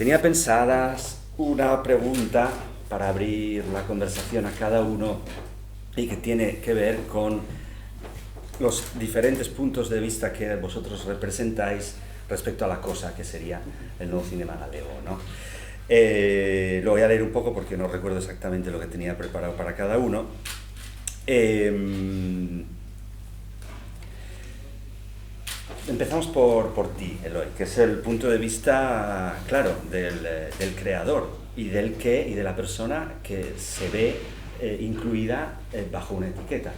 Tenía pensadas una pregunta para abrir la conversación a cada uno y que tiene que ver con los diferentes puntos de vista que vosotros representáis respecto a la cosa que sería el nuevo cinema galego, ¿no? Lo voy a leer un poco porque no recuerdo exactamente lo que tenía preparado para cada uno. Empezamos por ti, Eloy, que es el punto de vista, claro, del creador y del qué y de la persona que se ve incluida bajo una etiqueta,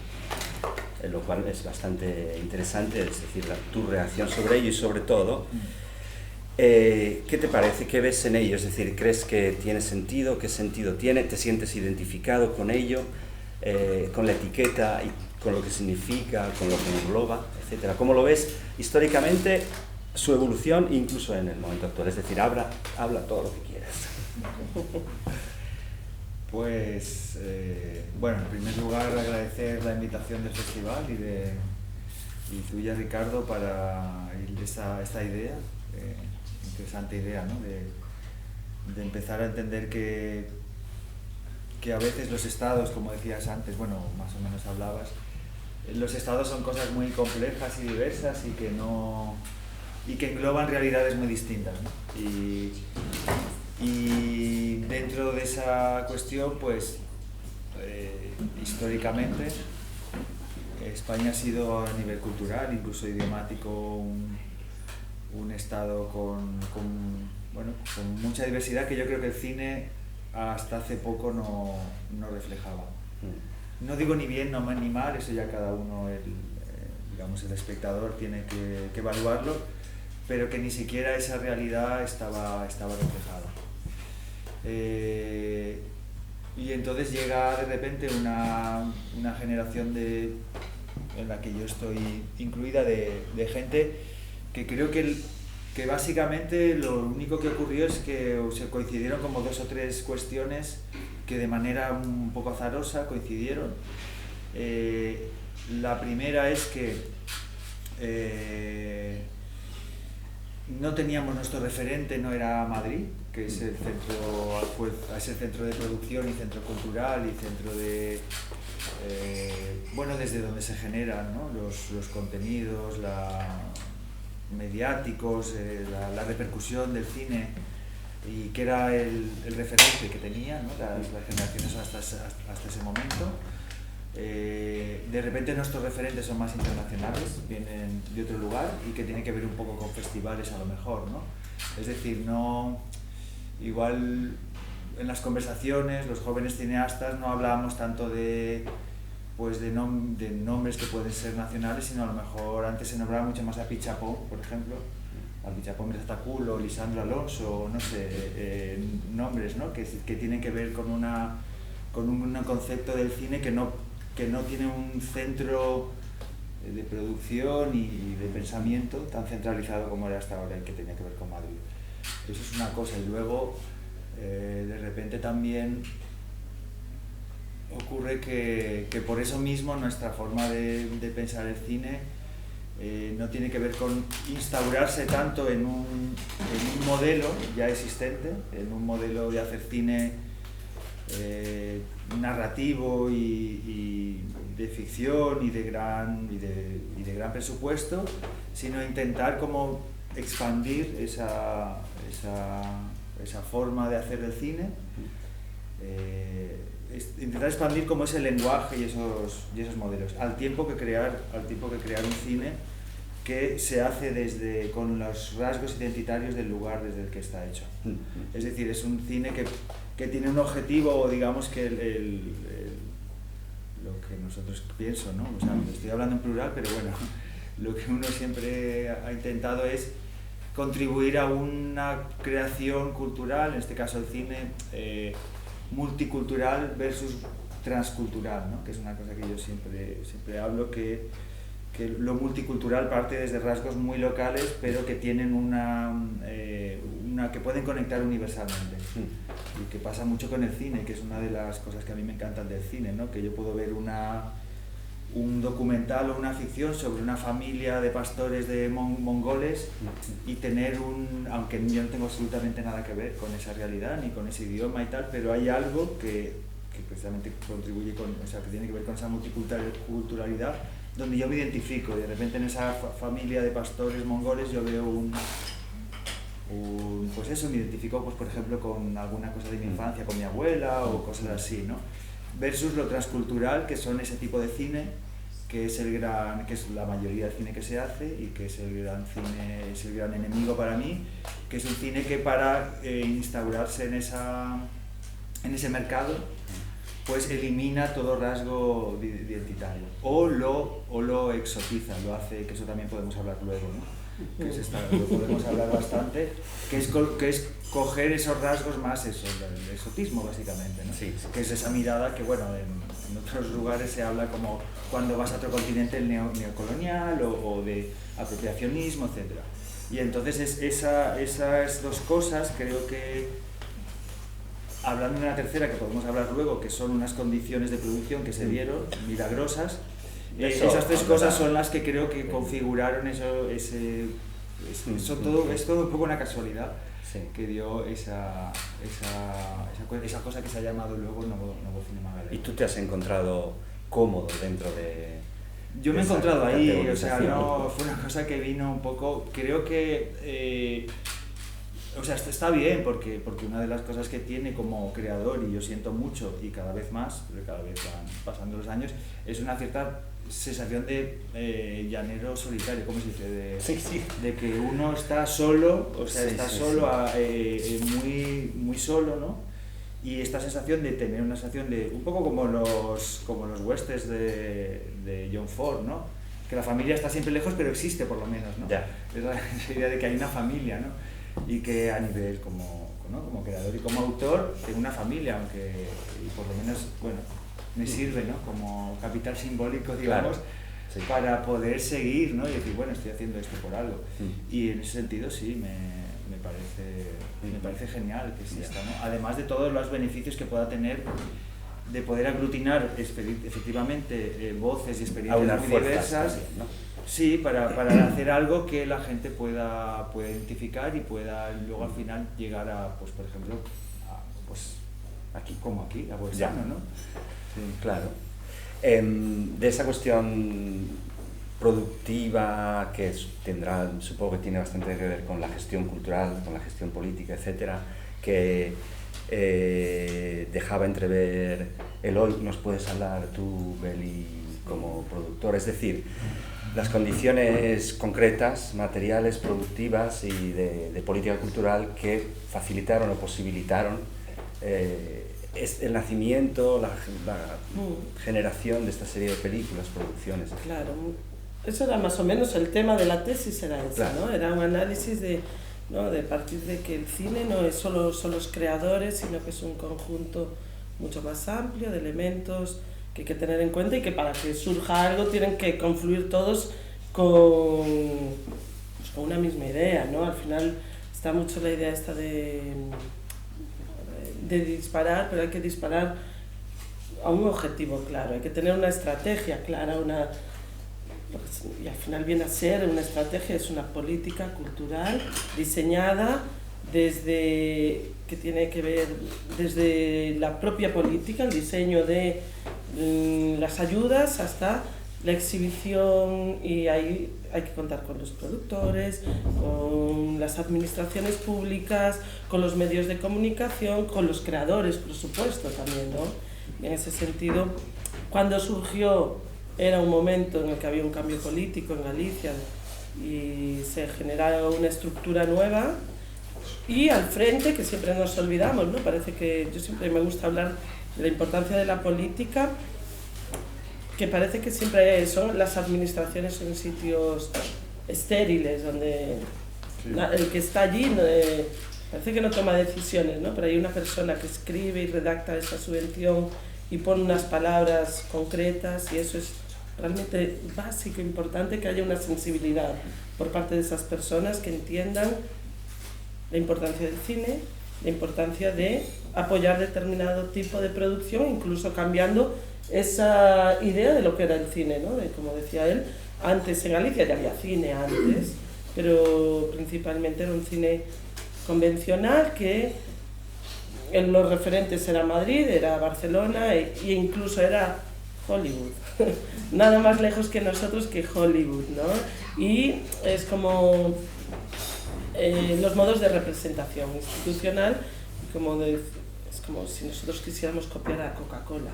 lo cual es bastante interesante, es decir, tu reacción sobre ello y sobre todo, ¿qué te parece? ¿Qué ves en ello? Es decir, ¿crees que tiene sentido? ¿Qué sentido tiene? ¿Te sientes identificado con ello? Con la etiqueta y con lo que significa, con lo que engloba, etcétera. ¿Cómo lo ves históricamente, su evolución, incluso en el momento actual? Es decir, habla todo lo que quieras. Pues, bueno, en primer lugar agradecer la invitación del festival y tuya, Ricardo, para esta idea, interesante idea, ¿no? De empezar a entender que a veces los estados, como decías antes, bueno, más o menos hablabas, los estados son cosas muy complejas y diversas y que engloban realidades muy distintas, ¿no? Y dentro de esa cuestión, pues, históricamente, España ha sido a nivel cultural, incluso idiomático, un estado con mucha diversidad que yo creo que el cine hasta hace poco no reflejaba. No digo ni bien ni mal, eso ya cada uno, el espectador tiene que evaluarlo, pero que ni siquiera esa realidad estaba reflejada. Y entonces llega de repente una generación en la que yo estoy incluida de gente que creo que básicamente lo único que ocurrió es que se coincidieron como 2 o 3 cuestiones que de manera un poco azarosa coincidieron. La primera es que no teníamos nuestro referente, no era Madrid, que es el centro de producción y centro cultural y centro de desde donde se generan, ¿no? los contenidos mediáticos, la repercusión del cine, y que era el referente que tenía, ¿no? las generaciones hasta ese momento. De repente nuestros referentes son más internacionales, vienen de otro lugar y que tiene que ver un poco con festivales a lo mejor, ¿no? Es decir, no igual en las conversaciones los jóvenes cineastas no hablábamos tanto de nombres que pueden ser nacionales, sino a lo mejor antes se nombraba mucho más a Pichapó, por ejemplo, a Pichapó Mirzatakul o Lisandro Alonso, no sé, nombres, ¿no? que tienen que ver con un concepto del cine que no tiene un centro de producción y de pensamiento tan centralizado como era hasta ahora, y que tenía que ver con Madrid. Eso es una cosa, y luego de repente también ocurre que por eso mismo nuestra forma de pensar el cine no tiene que ver con instaurarse tanto en un modelo ya existente, en un modelo de hacer cine narrativo y de ficción y de gran presupuesto, sino intentar como expandir esa forma de hacer el cine, intentar expandir como ese lenguaje y esos modelos, al tiempo que crear un cine que se hace con los rasgos identitarios del lugar desde el que está hecho. Es decir, es un cine que tiene un objetivo, digamos que lo que nosotros pienso, ¿no? O sea, estoy hablando en plural, pero bueno, lo que uno siempre ha intentado es contribuir a una creación cultural, en este caso el cine, multicultural versus transcultural, ¿no? Que es una cosa que yo siempre hablo, que lo multicultural parte desde rasgos muy locales, pero que tienen que pueden conectar universalmente. Y que pasa mucho con el cine, que es una de las cosas que a mí me encantan del cine, ¿no? Que yo puedo ver una un documental o una ficción sobre una familia de pastores de mongoles y tener aunque yo no tengo absolutamente nada que ver con esa realidad ni con ese idioma y tal, pero hay algo que precisamente contribuye o sea, que tiene que ver con esa multiculturalidad, donde yo me identifico y de repente en esa familia de pastores mongoles yo veo pues eso, me identifico pues por ejemplo con alguna cosa de mi infancia, con mi abuela o cosas así, ¿no? Versus lo transcultural, que son ese tipo de cine, que es la mayoría del cine que se hace y que es el gran enemigo para mí, que es un cine que para instaurarse en ese mercado, pues elimina todo rasgo identitario, o lo exotiza, lo hace, que eso también podemos hablar luego, ¿no? Lo podemos hablar bastante, que es coger esos rasgos más, el exotismo básicamente, ¿no? Sí, sí. Que es esa mirada que, bueno, en otros lugares se habla como cuando vas a otro continente el neocolonial o de apropiacionismo, etc. Y entonces esas dos cosas creo que, hablando de una tercera que podemos hablar luego, que son unas condiciones de producción que se dieron, milagrosas, esas tres cosas son las que creo que configuraron eso. Es todo un poco una casualidad, sí, que dio esa cosa que se ha llamado luego nuevo cinema galego. ¿Y tú te has encontrado cómodo dentro de...? Yo me he encontrado ahí, o sea, no fue una cosa que vino un poco, creo que... o sea, está bien porque una de las cosas que tiene como creador, y yo siento mucho y cada vez más, porque cada vez van pasando los años, es una cierta sensación de llanero solitario, ¿cómo se dice? Sí. De que uno está solo, o sea, muy, muy solo, ¿no? Y esta sensación de tener una sensación de, un poco como los westerns de John Ford, ¿no? Que la familia está siempre lejos, pero existe por lo menos, ¿no? Ya. Esa idea de que hay una familia, ¿no? Y que a nivel como creador y como autor tengo una familia, aunque y por lo menos, bueno, me sirve, ¿no? Como capital simbólico, digamos, claro, sí, para poder seguir, ¿no? Y decir, bueno, estoy haciendo esto por algo. Y en ese sentido sí, me parece genial que exista, ¿no? Además de todos los beneficios que pueda tener de poder aglutinar efectivamente voces y experiencias muy diversas, también, ¿no? Sí, para hacer algo que la gente pueda identificar y pueda luego al final llegar a, pues por ejemplo, aquí, a Bolzano, ¿no? Sí, claro. De esa cuestión productiva que supongo que tiene bastante que ver con la gestión cultural, con la gestión política, etcétera, que dejaba entrever Eloy, ¿nos puedes hablar tú, Beli, como productor? Es decir, las condiciones concretas, materiales, productivas y de política cultural que facilitaron o posibilitaron el nacimiento, la generación de esta serie de películas, producciones. Claro, eso era más o menos el tema de la tesis, era ese, claro, ¿no? Era un análisis de partir de que el cine no es solo son los creadores, sino que es un conjunto mucho más amplio de elementos que hay que tener en cuenta y que para que surja algo tienen que confluir todos con una misma idea, ¿no? Al final está mucho la idea esta de disparar, pero hay que disparar a un objetivo claro, hay que tener una estrategia clara, y al final viene a ser una estrategia, es una política cultural diseñada que tiene que ver desde la propia política, el diseño de las ayudas hasta la exhibición, y ahí hay que contar con los productores, con las administraciones públicas, con los medios de comunicación, con los creadores, por supuesto, también, ¿no? Y en ese sentido, cuando surgió, era un momento en el que había un cambio político en Galicia y se generaba una estructura nueva, y al frente, que siempre nos olvidamos, ¿no? Parece que yo siempre me gusta hablar de la importancia de la política, que parece que siempre son las administraciones en sitios estériles, donde el que está allí parece que no toma decisiones, ¿no? Pero hay una persona que escribe y redacta esa subvención y pone unas palabras concretas, y eso es realmente básico, importante, que haya una sensibilidad por parte de esas personas que entiendan la importancia del cine, la importancia de apoyar determinado tipo de producción, incluso cambiando esa idea de lo que era el cine, ¿no? De, como decía él, antes en Galicia ya había cine antes, pero principalmente era un cine convencional que en los referentes era Madrid, era Barcelona e incluso era Hollywood. Nada más lejos que nosotros que Hollywood, ¿no? Y es como los modos de representación institucional, es como si nosotros quisiéramos copiar a Coca-Cola.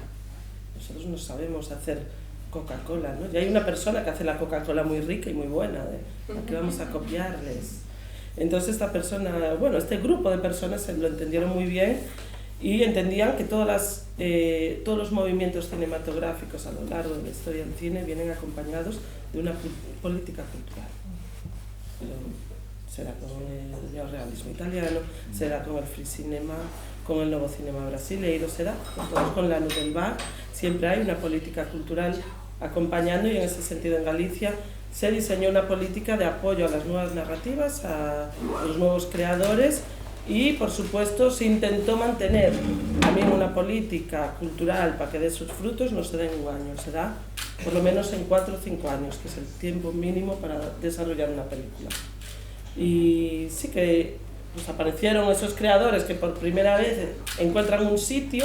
Nosotros no sabemos hacer Coca-Cola, ¿no? Y hay una persona que hace la Coca-Cola muy rica y muy buena, ¿a qué vamos a copiarles? Entonces esta persona, bueno, este grupo de personas lo entendieron muy bien y entendían que todos los movimientos cinematográficos a lo largo de la historia del cine vienen acompañados de una política cultural. Será con el neorrealismo italiano, será con el free cinema, con el nuevo cinema brasileiro, será con la Nouvelle Vague. Siempre hay una política cultural acompañando y en ese sentido en Galicia se diseñó una política de apoyo a las nuevas narrativas, a los nuevos creadores y por supuesto se intentó mantener también una política cultural para que dé sus frutos, no se da en un año, se da por lo menos en 4 o 5 años, que es el tiempo mínimo para desarrollar una película. Y sí que pues, aparecieron esos creadores que por primera vez encuentran un sitio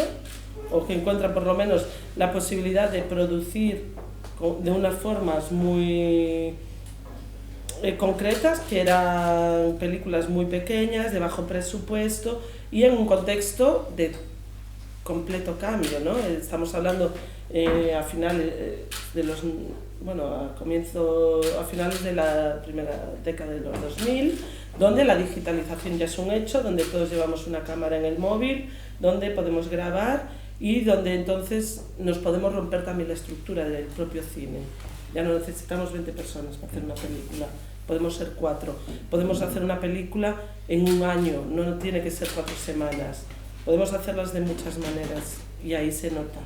o que encuentran por lo menos la posibilidad de producir de unas formas muy concretas, que eran películas muy pequeñas, de bajo presupuesto y en un contexto de completo cambio, ¿no? Estamos hablando a finales de los, bueno, a finales de la primera década de los 2000, donde la digitalización ya es un hecho, donde todos llevamos una cámara en el móvil, donde podemos grabar y donde entonces nos podemos romper también la estructura del propio cine. Ya no necesitamos 20 personas para hacer una película, podemos ser 4. Podemos hacer una película en un año, no tiene que ser 4 semanas. Podemos hacerlas de muchas maneras y ahí se nota.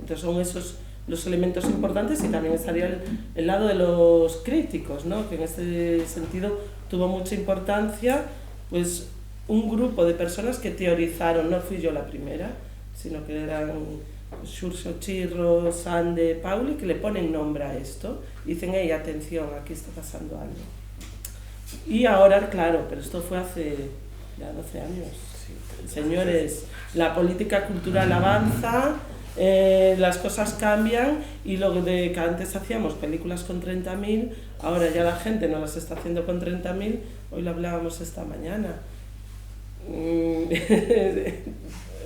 Entonces son esos los elementos importantes y también estaría el lado de los críticos, ¿no? Que en este sentido tuvo mucha importancia, pues un grupo de personas que teorizaron, no fui yo la primera, sino que eran Xurxo Chirro, Sande, Pauli, que le ponen nombre a esto y dicen, hey, atención, aquí está pasando algo. Y ahora, claro, pero esto fue hace ya 12 años. Sí, señores, la política cultural avanza, las cosas cambian y lo de que antes hacíamos películas con 30.000, ahora ya la gente no las está haciendo con 30.000, hoy lo hablábamos esta mañana.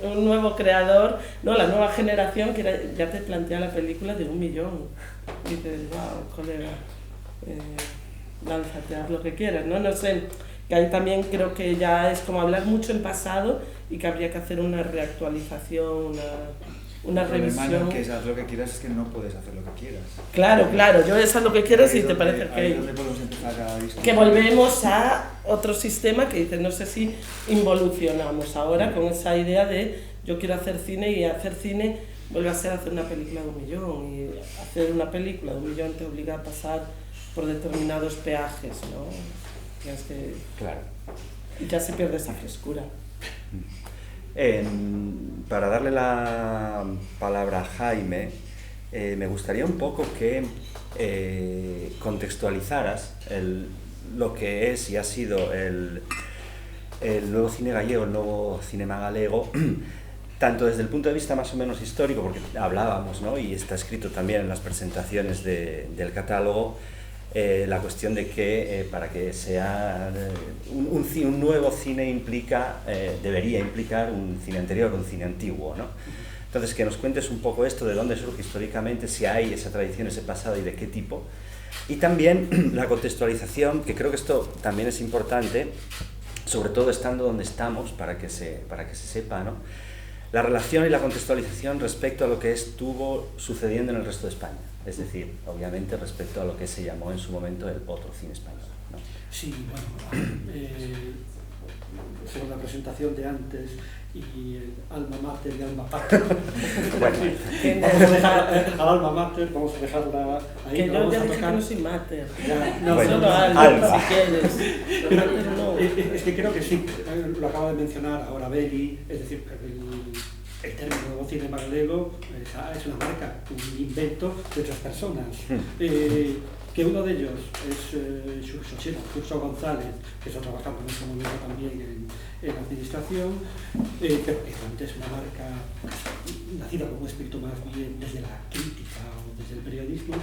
Un nuevo creador, no, la nueva generación que ya te plantea la película de 1 millón. Y dices, wow, colega, lánzate, haz lo que quieras, ¿no? No sé, que ahí también creo que ya es como hablar mucho en pasado y que habría que hacer una reactualización, una revisión. El problema que haz lo que quieras es que no puedes hacer lo que quieras. Claro, yo es haz lo que quieras y te parece que volvemos a otro sistema que dice, no sé si involucionamos ahora con esa idea de yo quiero hacer cine y hacer cine vuelve a ser hacer una película de 1 millón y hacer una película de 1 millón te obliga a pasar por determinados peajes, ¿no? Tienes que... Claro. Y ya se pierde esa frescura. Para darle la palabra a Jaime, me gustaría un poco que contextualizaras lo que es y ha sido el nuevo cine gallego, el nuevo cinema galego, tanto desde el punto de vista más o menos histórico, porque hablábamos, ¿no? Y está escrito también en las presentaciones del catálogo, la cuestión de que para que sea un nuevo cine debería implicar un cine anterior, un cine antiguo, ¿no? Entonces, que nos cuentes un poco esto, de dónde surge históricamente, si hay esa tradición, ese pasado y de qué tipo. Y también la contextualización, que creo que esto también es importante, sobre todo estando donde estamos, para que se sepa, ¿no? La relación y la contextualización respecto a lo que estuvo sucediendo en el resto de España. Es decir, obviamente respecto a lo que se llamó en su momento el otro cine español, ¿no? Sí, bueno, según la presentación de antes y el alma mater y alma pater. Bueno, vamos a dejar al alma mater, vamos a dejarla ahí. Que yo ya dije que no soy mater. No, bueno, solo alma, si quieres. No. Es que creo que sí, lo acaba de mencionar ahora Beli, es decir, el término cine paralelo es una marca, un invento de otras personas. Que uno de ellos es Xurxo González, que está trabajando en este momento también en la administración, pero que realmente es una marca nacida con un espíritu más bien desde la crítica o desde el periodismo.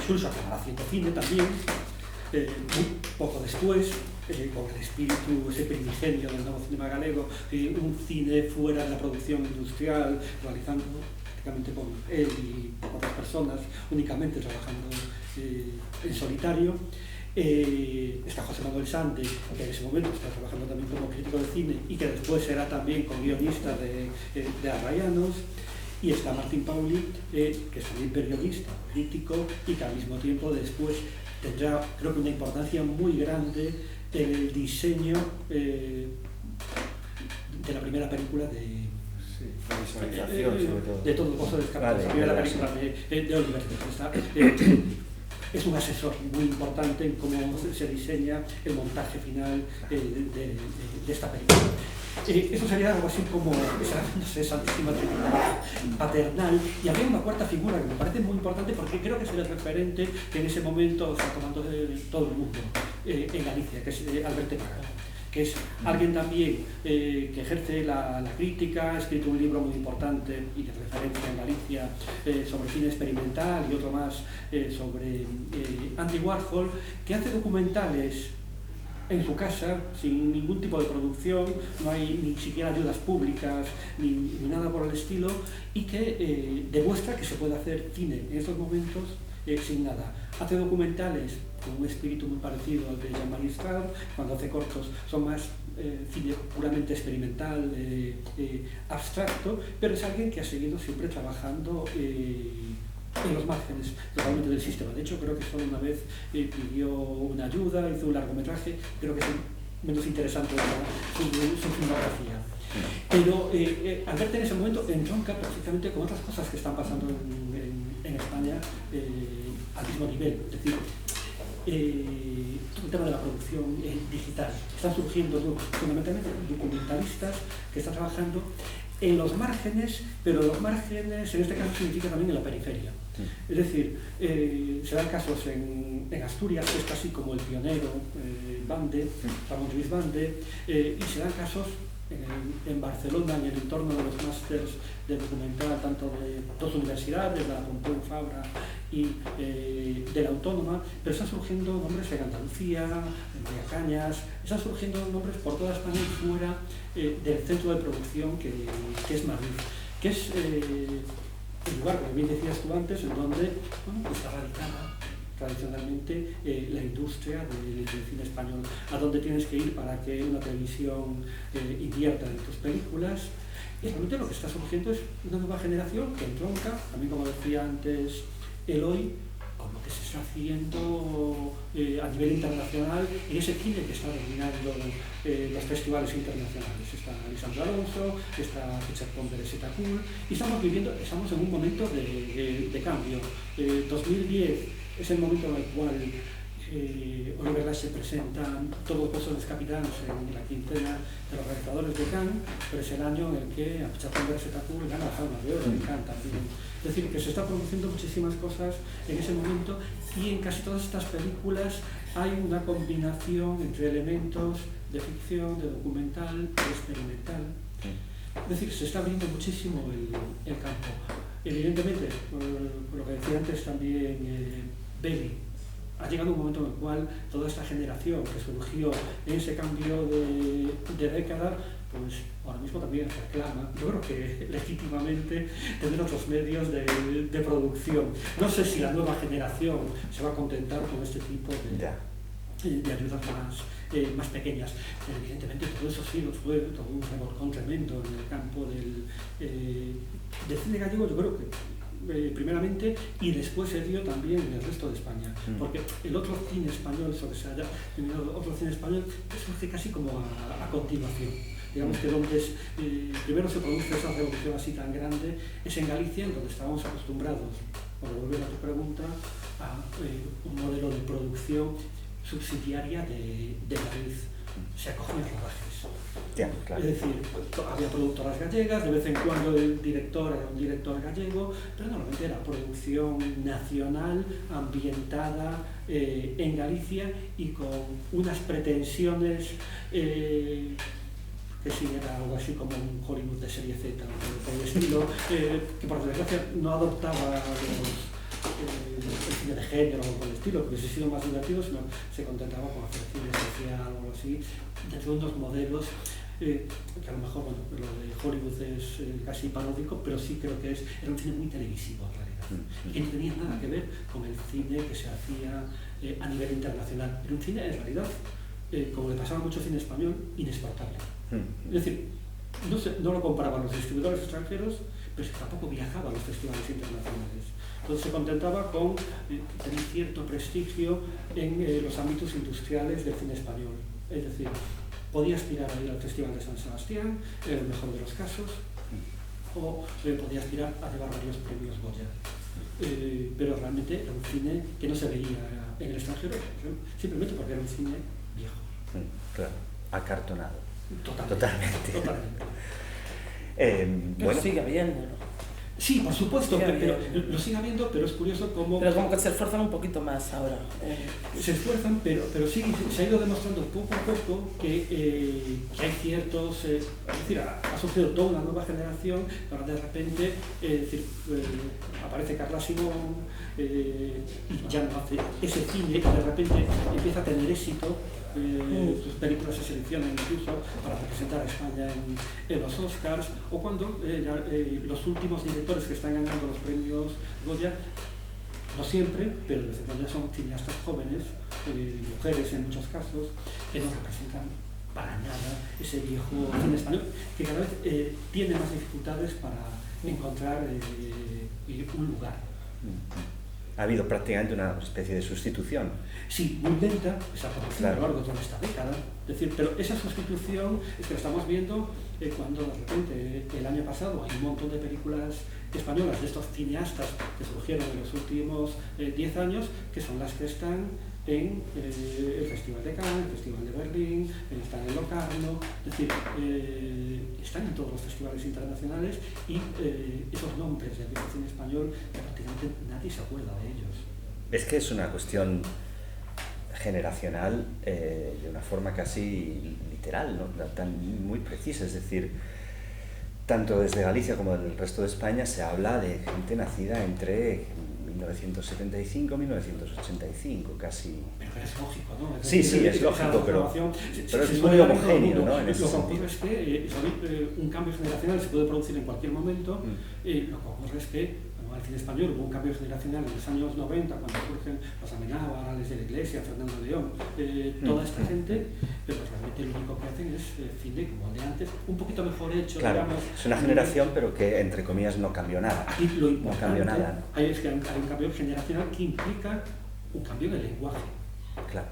Xurxo acabará haciendo cine también, muy poco después, con el espíritu, ese primigenio del nuevo cinema galego, un cine fuera de la producción industrial, realizando prácticamente con él y otras personas, únicamente trabajando en solitario. Está José Manuel Sande, que en ese momento está trabajando también como crítico de cine y que después será también co-guionista de Arrayanos. Y está Martín Pauli, que es también periodista, crítico y que al mismo tiempo después tendrá, creo que, una importancia muy grande en el diseño de la primera película de Todo el Pozo de Escape, la primera película de Oliver Stone. Es un asesor muy importante en cómo se diseña el montaje final de esta película. Eso sería algo así como esa, no sé, Santísima Trinidad paternal. Y había una cuarta figura que me parece muy importante porque creo que es el referente que en ese momento está tomando todo el mundo en Galicia, que es Alberto Praga, que es alguien también que ejerce la crítica, ha escrito un libro muy importante y de referencia en Galicia sobre cine experimental y otro más sobre Andy Warhol, que hace documentales en su casa, sin ningún tipo de producción, no hay ni siquiera ayudas públicas ni nada por el estilo, y que demuestra que se puede hacer cine en estos momentos sin nada. Hace documentales con un espíritu muy parecido al de Jean-Marie Straub, cuando hace cortos son más cine puramente experimental, abstracto, pero es alguien que ha seguido siempre trabajando en los márgenes totalmente del sistema. De hecho, creo que solo una vez pidió una ayuda, hizo un largometraje, creo que es menos interesante su filmografía. Pero Alberto en ese momento entronca precisamente con otras cosas que están pasando en España al mismo nivel. Es decir, todo el tema de la producción digital. Están surgiendo fundamentalmente documentalistas que están trabajando en los márgenes, pero los márgenes en este caso significa también en la periferia. Es decir, se dan casos en Asturias, que es casi como el pionero, Bande, Ramón Luis Bande, y se dan casos en Barcelona, en el entorno de los másters de documental, tanto de dos universidades, de la Pompeu Fabra y de la Autónoma, pero están surgiendo nombres en Andalucía, en Mayacañas, están surgiendo nombres por toda España y fuera del centro de producción que es Madrid, que es el lugar, como bien decías tú antes, en donde está radicada tradicionalmente la industria del cine español, a donde tienes que ir para que una televisión invierta en tus películas. Y realmente lo que está surgiendo es una nueva generación que entronca, también como decía antes Eloy, con lo que se está haciendo a nivel internacional en ese cine que está dominando los festivales internacionales. Está Lisandro Alonso, está Richard Pomber, Cool, y estamos en un momento de cambio. 2010 es el momento en el cual Oliver Lash se presenta Todos los Pozos Capitanes en la quintena de los realizadores de Cannes, pero es el año en el que Richard Pomber Cool gana la Palma de Oro de Cannes también. Es decir, que se está produciendo muchísimas cosas en ese momento y en casi todas estas películas hay una combinación entre elementos de ficción, de documental, de experimental. Es decir, se está abriendo muchísimo el campo. Evidentemente, por lo que decía antes también Belli, ha llegado un momento en el cual toda esta generación que surgió en ese cambio de década, pues ahora mismo también reclama, yo creo que legítimamente, tener otros medios de producción. No sé si la nueva generación se va a contentar con este tipo de ayudas más pequeñas. Pero evidentemente todo eso sí nos fue todo un revolcón tremendo en el campo del cine gallego, yo creo que primeramente, y después se dio también en el resto de España, porque el otro cine español, sobre se haya tenido otro cine español, surge casi como a continuación. Digamos que donde primero se produce esa revolución así tan grande es en Galicia, en donde estábamos acostumbrados, por volver a tu pregunta, a un modelo de producción subsidiaria de Madrid. Se acogen los rodajes. Ya, claro. Es decir, había productoras gallegas, de vez en cuando el director era un director gallego, pero normalmente era producción nacional, ambientada en Galicia y con unas pretensiones que sí era algo así como un Hollywood de serie Z, por el estilo, que por desgracia no adoptaba el cine de género o por el estilo, que hubiese sido más divertido, sino se contentaba con hacer cine social o algo así, dentro de unos modelos que a lo mejor, bueno, lo de Hollywood es casi paródico, pero sí creo que era un cine muy televisivo en realidad, y que no tenía nada que ver con el cine que se hacía a nivel internacional. Era un cine, en realidad, como le pasaba a mucho cine español, inexportable. Es decir, no lo comparaban los distribuidores extranjeros, pero tampoco viajaba a los festivales internacionales. Entonces se contentaba con tener cierto prestigio en los ámbitos industriales del cine español. Es decir, podía aspirar a ir al Festival de San Sebastián, en el mejor de los casos, o podía aspirar a llevar varios premios Goya. Pero realmente era un cine que no se veía en el extranjero, simplemente porque era un cine viejo. Claro, acartonado. Totalmente. Pero bueno, sigue habiendo, ¿no? Sí, por supuesto, pero lo sigue habiendo, pero es curioso cómo... Pero como que se esfuerzan un poquito más ahora. Se esfuerzan, pero sí, se ha ido demostrando poco a poco que hay ciertos... es decir, ha surgido toda una nueva generación, ahora de repente aparece Carla Simón y ya no hace ese cine, que de repente empieza a tener éxito. Sus películas se seleccionan incluso para representar a España en los Oscars, o cuando los últimos directores que están ganando los premios Goya, no siempre, pero desde cuando son cineastas jóvenes, mujeres en muchos casos, que no representan para nada ese viejo cine español, que cada vez tiene más dificultades para encontrar un lugar. Ha habido prácticamente una especie de sustitución. Sí, muy lenta, esa proporción a lo largo de toda esta década. Es decir, pero esa sustitución es que la estamos viendo cuando de repente el año pasado hay un montón de películas españolas de estos cineastas que surgieron en los últimos 10 años, que son las que están en el Festival de Cannes, el Festival de Berlín, están en Locarno, es decir, están en todos los festivales internacionales y esos nombres del viejo cine español que prácticamente nadie se acuerda de ellos. Es que es una cuestión generacional de una forma casi literal, ¿no? Muy precisa, es decir, tanto desde Galicia como del resto de España se habla de gente nacida entre 1975 y 1985, casi. Pero es lógico, ¿no? Sí, es lógico, pero es muy homogéneo, ¿no? En ese lo que sentido. ocurre es que un cambio generacional se puede producir en cualquier momento. Lo que ocurre es que al cine español hubo un cambio generacional en los años 90, cuando surgen los Amenábar, desde la Iglesia, Fernando León, toda esta gente, pero realmente lo único que hacen es cine como el de antes, un poquito mejor hecho, claro, digamos. es una generación, pero que entre comillas no cambió nada. Aquí lo importante no cambió nada, ¿no? es que hay un cambio generacional que implica un cambio en el lenguaje. Claro.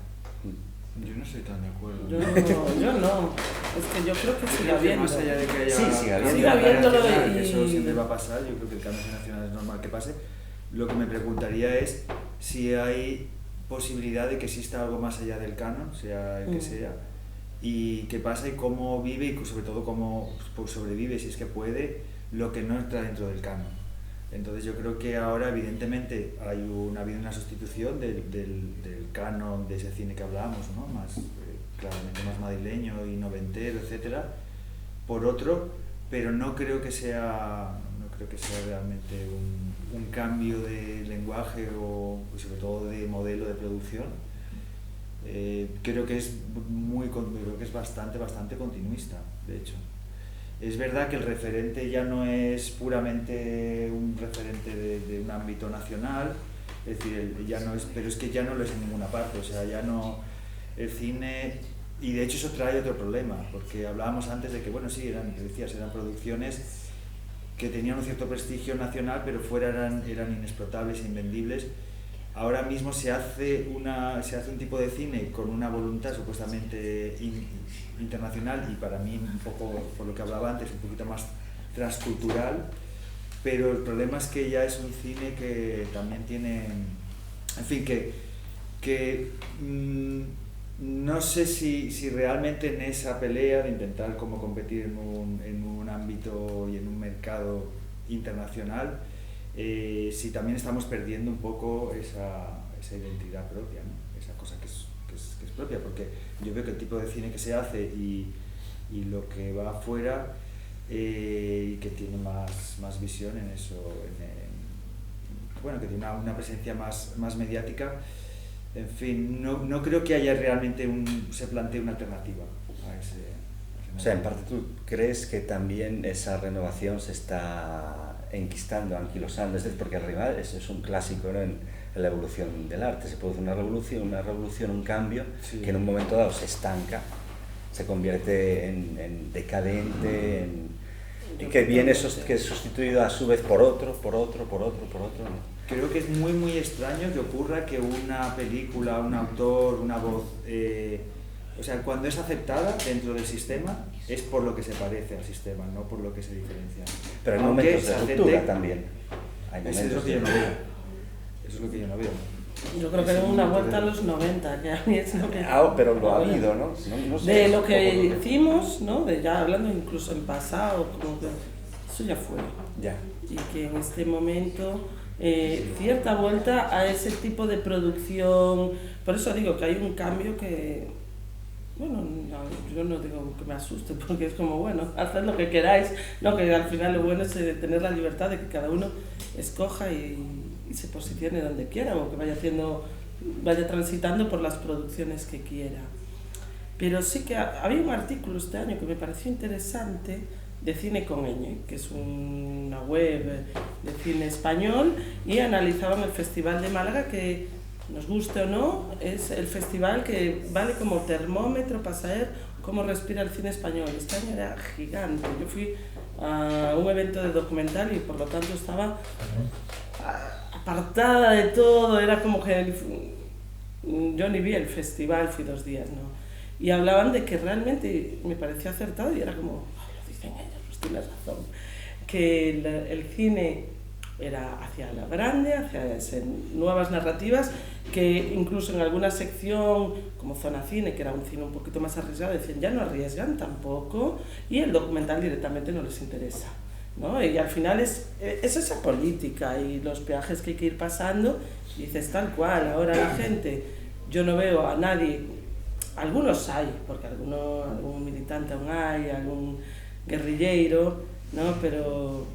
Yo no estoy tan de acuerdo. Yo no. Es que yo creo que sigue habiendo. Más allá de que haya Sí, sigue habiendo. Sigue habiéndolo que eso y... siempre va a pasar, yo creo que el cambio generacional es normal que pase. Lo que me preguntaría es si hay posibilidad de que exista algo más allá del canon, sea el que sea, y qué pasa y cómo vive y sobre todo cómo sobrevive, si es que puede, lo que no entra dentro del canon. Entonces yo creo que ahora evidentemente ha habido una sustitución del canon de ese cine que hablábamos, ¿no? Más claramente más madrileño y noventero, etcétera, por otro, pero no creo que sea realmente un cambio de lenguaje o sobre todo de modelo de producción. Creo que es bastante continuista, de hecho. Es verdad que el referente ya no es puramente un referente de un ámbito nacional, es decir, pero es que ya no lo es en ninguna parte, o sea, ya no, el cine, y de hecho eso trae otro problema, porque hablábamos antes de que, bueno, sí, eran producciones que tenían un cierto prestigio nacional, pero fuera eran inexplotables e invendibles. Ahora mismo se hace un tipo de cine con una voluntad supuestamente internacional y para mí un poco, por lo que hablaba antes, un poquito más transcultural, pero el problema es que ya es un cine que también tiene, en fin, que No sé si realmente en esa pelea de intentar como competir en un ámbito y en un mercado internacional, si también estamos perdiendo un poco esa identidad propia, ¿no? Esa cosa que es propia, porque yo veo que el tipo de cine que se hace y lo que va afuera y que tiene más visión en eso, bueno, que tiene una presencia más mediática. En fin, no creo que haya realmente se plantee una alternativa a ese o sea, en parte tú crees que también esa renovación se está enquistando, anquilosando, es decir, porque arriba eso es un clásico, ¿no? En la evolución del arte, se produce una revolución, un cambio, sí, que en un momento dado se estanca, se convierte en decadente, y que viene que es sustituido a su vez por otro, ¿no? Creo que es muy extraño que ocurra que una película, un autor, una voz, o sea, cuando es aceptada dentro del sistema es por lo que se parece al sistema, no por lo que se diferencia. Pero hay momentos de ruptura también. Eso es lo que yo no veo. Eso es lo que yo no veo. Yo creo que era una vuelta a los 90, que a mí es lo que... pero lo ha habido, ¿no? No sé, de lo que hicimos, ¿no? De ya hablando incluso en pasado, como que eso ya fue. Ya. Y que en este momento cierta vuelta a ese tipo de producción, por eso digo que hay un cambio que, bueno, yo no digo que me asuste, porque es como, bueno, haced lo que queráis, no, que al final lo bueno es tener la libertad de que cada uno escoja y se posicione donde quiera, o que vaya transitando por las producciones que quiera. Pero sí que había un artículo este año que me pareció interesante de Cine con Ñ, que es una web de cine español, y analizaban el Festival de Málaga, que nos guste o no, es el festival que vale como termómetro para saber cómo respira el cine español. Este año era gigante. Yo fui a un evento de documental y por lo tanto estaba apartada de todo, era como que yo ni vi el festival, fui 2 días, ¿no? Y hablaban de que realmente me parecía acertado y era como, lo dicen ellos, pues tienes razón, que el cine era hacia lo grande, hacia nuevas narrativas, que incluso en alguna sección como Zona Cine, que era un cine un poquito más arriesgado, decían ya no arriesgan tampoco, y el documental directamente no les interesa, ¿no? Y al final es esa política y los peajes que hay que ir pasando, y dices tal cual, ahora la gente, yo no veo a nadie, algunos hay, porque algún militante aún hay, algún guerrillero, ¿no? Pero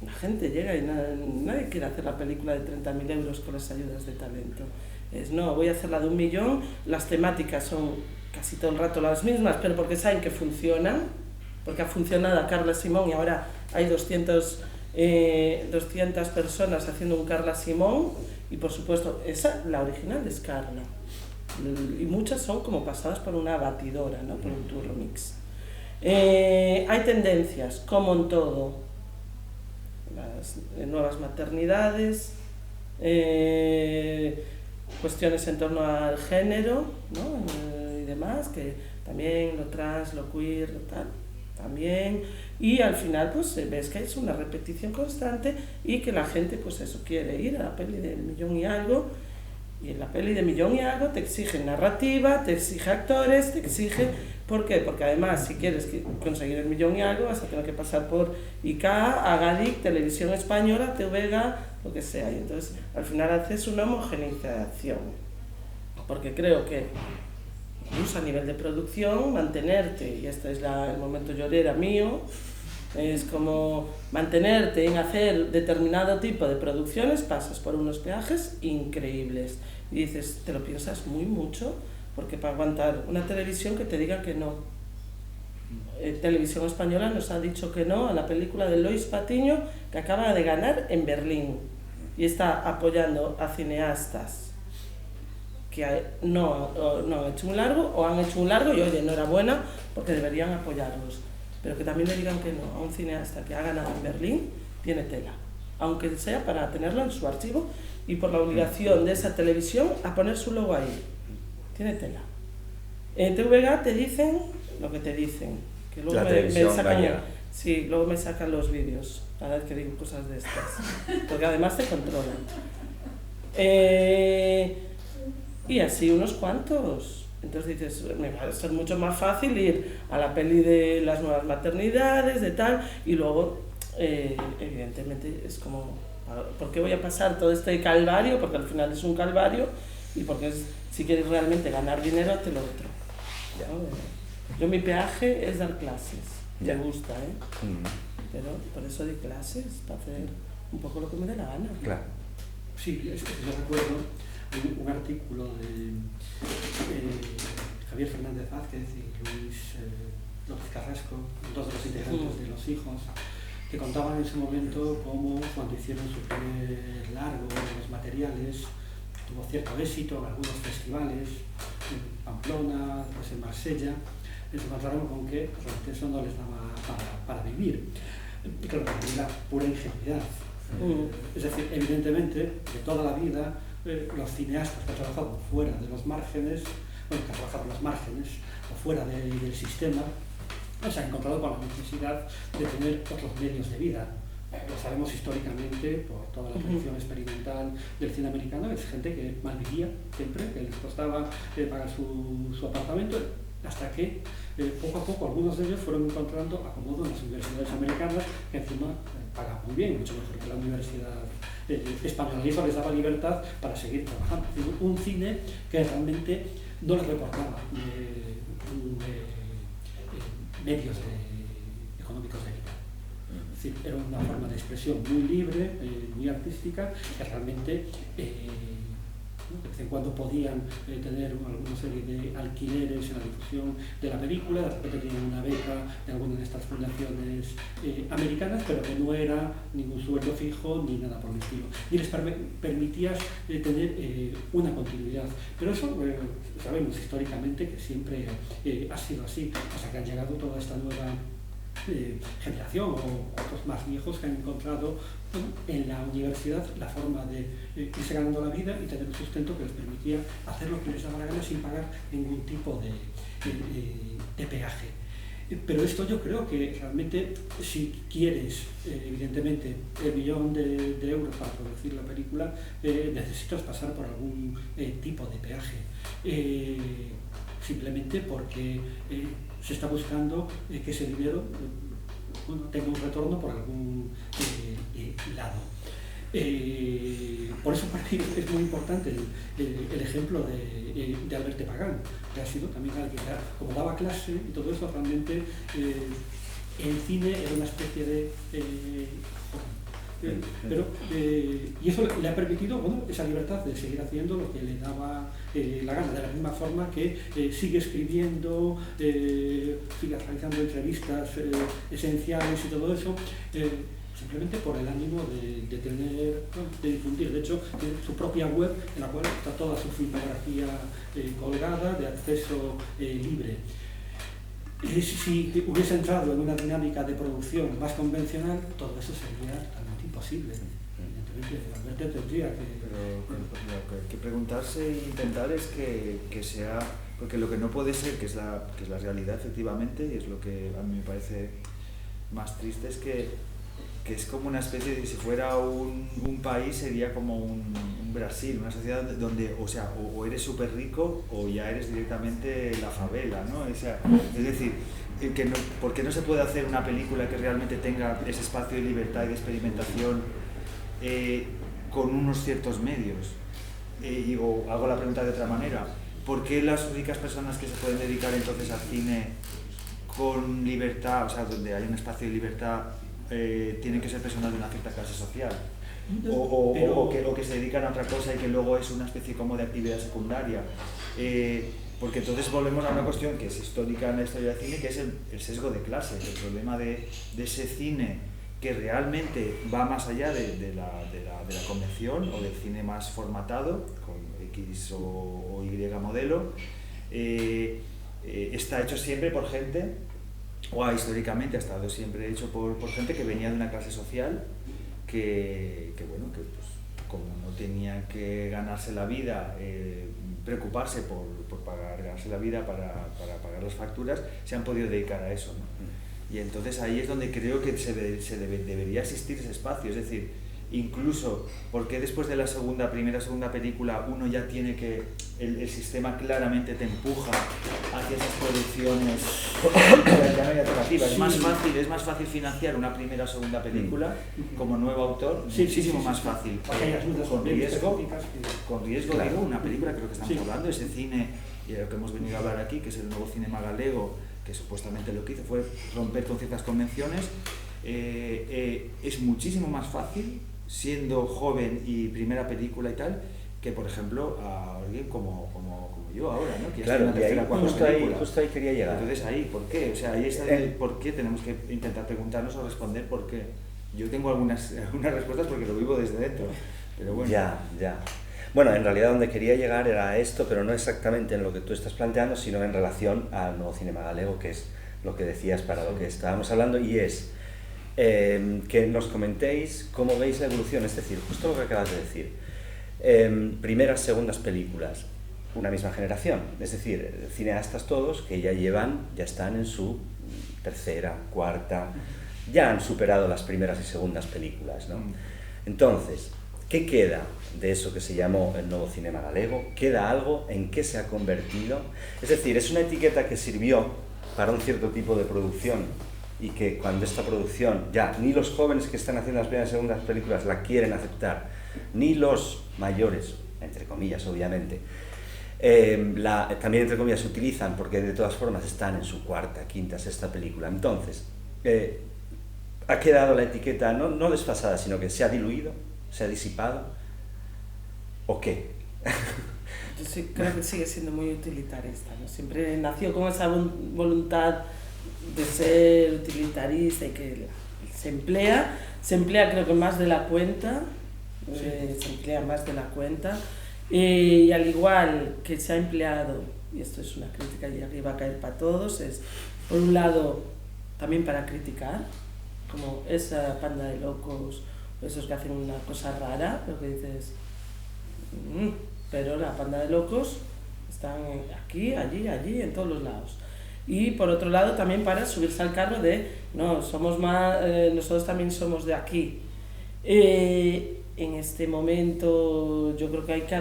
la gente llega y nadie quiere hacer la película de 30.000 euros con las ayudas de talento. No, voy a hacer la de 1 millón, las temáticas son casi todo el rato las mismas, pero porque saben que funcionan, porque ha funcionado a Carla Simón y ahora hay 200 personas haciendo un Carla Simón, y por supuesto, la original es Carla. Y muchas son como pasadas por una batidora, ¿no? Por un turro mix. Hay tendencias, como en todo, las nuevas maternidades, cuestiones en torno al género, ¿no? Y demás, que también lo trans, lo queer, lo tal, también, y al final pues ves que es una repetición constante y que la gente pues eso quiere ir a la peli de 1 millón y algo. Y en la peli de 1 millón y algo te exigen narrativa, te exige actores, te exige... ¿Por qué? Porque además, si quieres conseguir el 1 millón y algo, vas a tener que pasar por ICA, Agadic, Televisión Española, TVG, lo que sea. Y entonces, al final haces una homogeneización. Porque creo que, incluso a nivel de producción, mantenerte, y este es el momento llorera mío, es como mantenerte en hacer determinado tipo de producciones, pasas por unos peajes increíbles. Y dices, te lo piensas mucho, porque para aguantar una televisión que te diga que no. Televisión Española nos ha dicho que no a la película de Lois Patiño, que acaba de ganar en Berlín, y está apoyando a cineastas que no han hecho un largo, o han hecho un largo y oye, enhorabuena, porque deberían apoyarlos. Pero que también le digan que no a un cineasta que ha ganado en Berlín, tiene tela, aunque sea para tenerlo en su archivo y por la obligación de esa televisión a poner su logo ahí. Tiene tela. En TVG te dicen lo que te dicen, que luego luego me sacan los vídeos cada vez que digo cosas de estas, porque además te controlan. Y así unos cuantos. Entonces dices, me va a ser mucho más fácil ir a la peli de las nuevas maternidades, de tal, y luego, evidentemente, es como, ¿por qué voy a pasar todo este calvario? Porque al final es un calvario, y porque si quieres realmente ganar dinero, hazte lo otro. ¿No? Yo mi peaje es dar clases, me gusta, pero por eso doy clases, para hacer un poco lo que me dé la gana. Claro. Sí, yo recuerdo un artículo de Javier Fernández Vázquez y Luis López Carrasco, dos de los integrantes de Los Hijos, que contaban en su momento cómo cuando hicieron su primer largo de los materiales tuvo cierto éxito en algunos festivales, en Pamplona, pues en Marsella, se encontraron con que realmente eso no les daba para vivir. Y claro, la pura ingenuidad. Es decir, evidentemente, de toda la vida, los cineastas que han trabajado fuera de los márgenes, bueno, que han trabajado en los márgenes o fuera del sistema, se han encontrado con la necesidad de tener otros medios de vida. Lo sabemos históricamente por toda la tradición experimental del cine americano, es gente que malvivía siempre, que les costaba pagar su apartamento, hasta que poco a poco algunos de ellos fueron encontrando acomodo en las universidades americanas, que encima pagan muy bien, mucho mejor que la universidad española, y eso les daba libertad para seguir trabajando. Un cine que realmente no les reportaba medios económicos de vida. Es decir, era una forma de expresión muy libre, muy artística, que realmente de vez en cuando podían tener alguna serie de alquileres en la difusión de la película, de repente tenían una beca de alguna de estas fundaciones americanas, pero que no era ningún sueldo fijo ni nada por el estilo. Y les permitías tener una continuidad. Pero eso sabemos históricamente que siempre ha sido así, hasta que han llegado toda esta nueva generación o otros más viejos que han encontrado en la universidad la forma de irse ganando la vida y tener un sustento que les permitía hacer lo que les daba la gana sin pagar ningún tipo de peaje. Pero esto yo creo que realmente, si quieres, evidentemente, el millón de euros para producir la película, necesitas pasar por algún tipo de peaje. Simplemente porque se está buscando que ese dinero tenga un retorno por algún lado. Por eso para mí es muy importante el ejemplo de Alberte Pagán, que ha sido también alguien que, como daba clase y todo eso, realmente el cine era una especie de... y eso le ha permitido, bueno, esa libertad de seguir haciendo lo que le daba la gana, de la misma forma que sigue escribiendo, sigue realizando entrevistas esenciales y todo eso, simplemente por el ánimo de tener, de difundir. De hecho, tiene su propia web en la cual está toda su filmografía colgada, de acceso libre. Si hubiese entrado en una dinámica de producción más convencional, todo eso sería totalmente imposible. Evidentemente, Alberte tendría que... Pero lo que hay que preguntarse e intentar es que sea... Porque lo que no puede ser, que es la realidad efectivamente, y es lo que a mí me parece más triste, es que es como una especie de, si fuera un país, sería como un Brasil, una sociedad donde, o sea, o eres súper rico o ya eres directamente la favela, ¿no? O sea, es decir, ¿por qué no se puede hacer una película que realmente tenga ese espacio de libertad y de experimentación con unos ciertos medios? O hago la pregunta de otra manera, ¿por qué las únicas personas que se pueden dedicar entonces al cine con libertad, o sea, donde hay un espacio de libertad, tienen que ser personas de una cierta clase social? O que se dedican a otra cosa y que luego es una especie como de actividad secundaria. Porque entonces volvemos a una cuestión que es histórica en la historia del cine, que es el sesgo de clase, el problema de ese cine que realmente va más allá de la convención o del cine más formatado, con X o Y modelo. Está hecho siempre por gente, o históricamente ha estado siempre hecho por gente que venía de una clase social que bueno, que pues, como no tenía que ganarse la vida, preocuparse por ganarse la vida para pagar las facturas, se han podido dedicar a eso, ¿no? Y entonces ahí es donde creo que debería existir ese espacio, es decir, incluso porque después de la primera, segunda película uno ya tiene que, el sistema claramente te empuja hacia esas producciones alternativas. Es más fácil financiar una primera o segunda película como nuevo autor, muchísimo más fácil. Con riesgo, claro. digo, una película, creo que estamos hablando, ese cine, y lo que hemos venido a hablar aquí, que es el nuevo cinema galego, que supuestamente lo que hizo fue romper con ciertas convenciones, es muchísimo más fácil, siendo joven y primera película y tal, que por ejemplo a alguien como yo ahora, ¿no? Que ya Claro, está en la tercera, cuarta película. Justo ahí quería llegar. Entonces ahí, ¿por qué? O sea, ahí está el por qué, tenemos que intentar preguntarnos o responder por qué. Yo tengo algunas respuestas porque lo vivo desde dentro, pero bueno. Ya. Bueno, en realidad donde quería llegar era a esto, pero no exactamente en lo que tú estás planteando, sino en relación al nuevo cinema galego, que es lo que decías para lo que estábamos hablando, y es que nos comentéis cómo veis la evolución, es decir, justo lo que acabas de decir, primeras, segundas películas, una misma generación, es decir, cineastas todos que ya están en su tercera, cuarta, ya han superado las primeras y segundas películas, ¿no? Entonces, ¿qué queda de eso que se llamó el nuevo cinema galego? ¿Queda algo? ¿En qué se ha convertido? Es decir, es una etiqueta que sirvió para un cierto tipo de producción y que cuando esta producción ya ni los jóvenes que están haciendo las primeras y segundas películas la quieren aceptar, ni los mayores, entre comillas obviamente, también entre comillas se utilizan porque de todas formas están en su cuarta, quinta, sexta película. Entonces, ha quedado la etiqueta no desfasada, sino que se ha diluido, se ha disipado, ¿o qué? Yo sí, creo que sigue siendo muy utilitarista, ¿no? Siempre nació con esa voluntad de ser utilitarista y que se emplea creo que más de la cuenta, se emplea más de la cuenta, y al igual que se ha empleado, y esto es una crítica y aquí va a caer para todos, es por un lado también para criticar, como esa panda de locos, esos que hacen una cosa rara, lo que dices, pero la panda de locos están aquí, allí, en todos los lados. Y por otro lado también para subirse al carro de, no, somos más, nosotros también somos de aquí. En este momento yo creo que hay que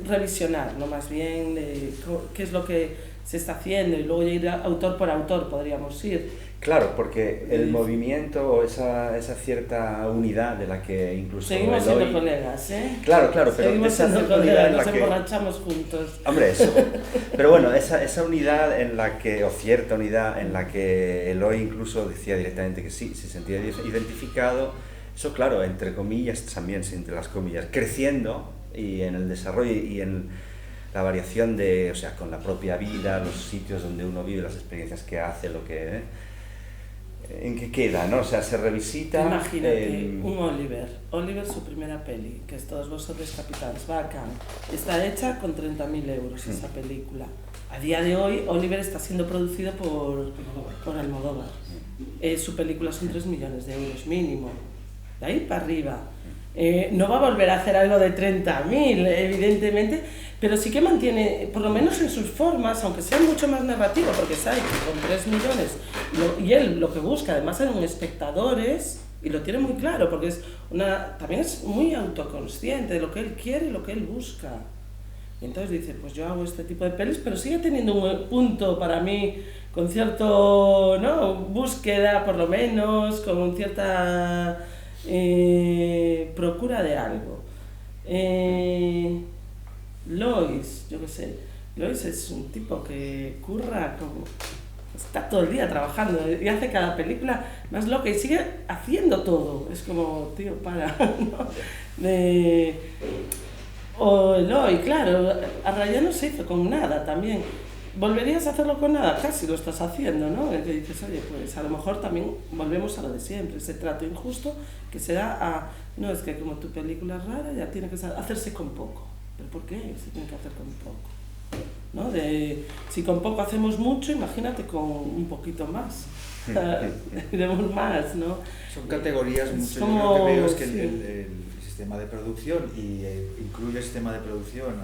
revisionar, ¿no? Más bien de qué es lo que se está haciendo y luego ya ir autor por autor podríamos ir. Claro, porque el movimiento o esa cierta unidad de la que incluso seguimos siendo colegas, ¿eh? Claro, pero seguimos esa siendo cierta unidad en la nos que emborrachamos juntos. Hombre, eso. Pero bueno, esa unidad en la que, o cierta unidad en la que Eloy incluso decía directamente que sí, se sentía identificado, eso claro, entre comillas, también entre las comillas, creciendo y en el desarrollo y en la variación de, o sea, con la propia vida, los sitios donde uno vive, las experiencias que hace, lo que... ¿En qué queda, no? O sea, se revisita... Imagínate, un Oliver su primera peli, que es Todos vosotros capitanes, va a Cannes. Está hecha con 30.000 euros esa película. A día de hoy, Oliver está siendo producido por Almodóvar. Su película son 3 millones de euros mínimo. De ahí para arriba. No va a volver a hacer algo de 30.000, evidentemente, pero sí que mantiene, por lo menos en sus formas, aunque sea mucho más narrativo, porque sabe que con 3 millones, y él lo que busca además son espectadores, y lo tiene muy claro, porque también es muy autoconsciente de lo que él quiere y lo que él busca. Y entonces dice, pues yo hago este tipo de pelis, pero sigue teniendo un punto para mí, con cierto, ¿no? Búsqueda, por lo menos, con cierta... procura de algo. Lois, yo qué sé, Lois es un tipo que curra como... está todo el día trabajando y hace cada película más loca y sigue haciendo todo. Es como, tío, para, ¿no? O Eloy, claro, a Raya no se hizo con nada también. ¿Volverías a hacerlo con nada? Casi lo estás haciendo, ¿no? Que dices, oye, pues a lo mejor también volvemos a lo de siempre, ese trato injusto que se da a... No, es que como tu película es rara, ya tiene que hacerse con poco. ¿Pero por qué se tiene que hacer con poco? ¿No? Si con poco hacemos mucho, imagínate con un poquito más. Queremos más, ¿no? Son categorías, mucho. Como, yo lo que veo es que sí. el sistema de producción, y incluye el sistema de producción